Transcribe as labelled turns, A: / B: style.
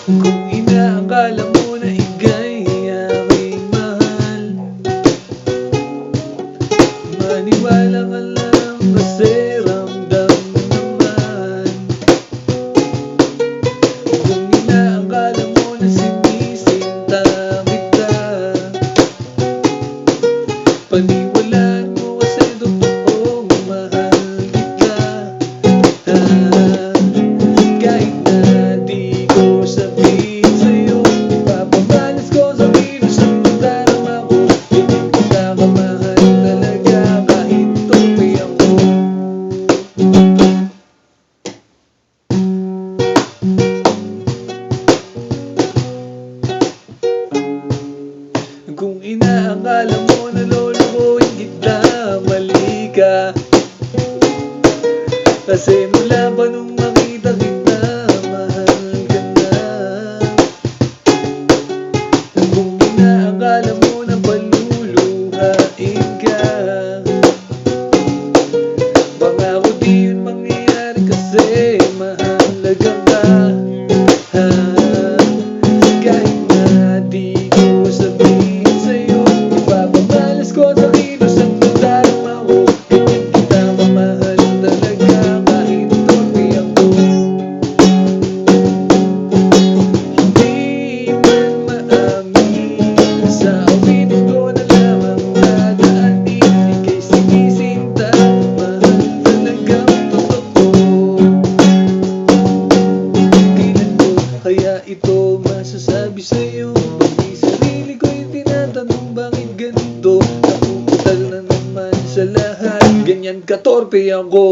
A: Kung inaakala mo na ika'y aking mahal, maniwala ka lang kasi ramdam mo naman. Kung inaakala mo na sinisinta kita, paniwalaan mo kasi totoong mahal kita. Kahit na di ko sabihin sa'yo, ipapamalas ko sa kilos ang nadarama ko. Hindi kita kamahal talaga kahit tupi ako. Kung inaakala mo na lolokohin kita, mali ka. Kasi mula pa nung makita kita, mahal ka na. Kung inaakala mo na paluluhain ka, pangako di yun mangyayari kasi mahalaga ka. Kahit na di ko sabihin sa'yo, ipapamalas ko sa kilos ang nadarama ko. Ganyan kita mamahal talaga kahit tupi ako. Hindi man maamin, sa umitin ko na lamang dadaanin. Ika'y sinisinta, mahal talagang totoo. Kailan ko kaya ito masasabi sa'yo? Pag di sarili ko'y tinatanong bakit ganito? Napuputal na naman sa lahat, ganyan katorpe ako.